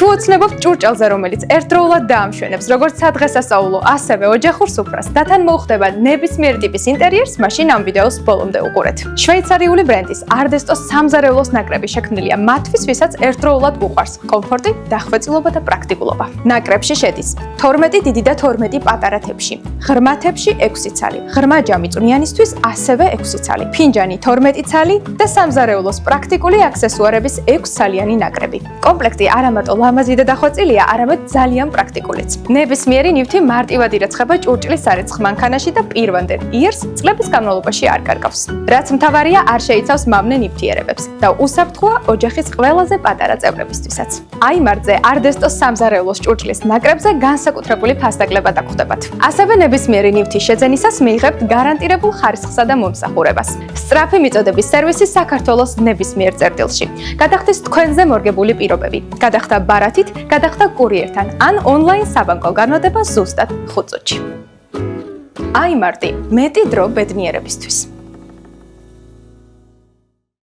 თუ ოცნებობთ ჭურჭელზე, რომელიც ერთდროულად დაამშვენებს როგორც სადღესასწაულო, ასევე ოჯახურ სუფრას და თან მოუხდება ნებისმიერ ტიპის ინტერიერს, მაშინ ამ ვიდეოს ბოლომდე უყურეთ. შვეიცარიული ბრენდის Ardestos სამზარეულოს ნაკრები შექმნილია მათთვის, ვისაც ერთდროულად უყვარს კომფორტი, დახვეწილობა და პრაქტიკულობა. ნაკრებში შედის 12 დიდი და 12 პატარა თებში, ღრმა თებში 6 ცალი, ღრმა ჯამი წვნიანისთვის ასევე 6 ცალი, ფინჯანი 12 ცალი და სამზარეულოს პრაქტიკული აქსესუარების 6 ცალიანი ნაკრები. კომპლექტი არა მარტო ლამაზი და დახვეწილია, არამედ ძალიან პრაქტიკულიც. ნებისმიერი ნივთი მარტივად ირეცხება ჭურჭლის სარეცხ მანქანაში და პირვანდელ იერს წლების განმავლობაში არ კარგავს. რაც მთავარია, არ შეიცავს მავნე ნივთიერებებს და უსაფრთხოა ოჯახის ყველაზე პატარა წევრებისთვისაც. iMart-ზე Ardestos სამზარეულოს ჭურჭლის ნაკრებზე განსაკუთრებული ფასდაკლება დაგხვდებათ. ასევე ნებისმიერი ნივთის შეძენისას მიიღებთ გარანტირებულ ხარისხსა და მომსახურებას. სწრაფი მიწოდების სერვისი საქართველოს ნებისმიერ წერტილში. გადახდეთ თქვენზე მორგებული პირობები. გადახდა ბარათით, გადახდა კურიერთან ან ონლაინ საბანკო განმარტება ზუსტად 5 წუთში. iMart-ი მეტი დრო ბედნიერებისთვის.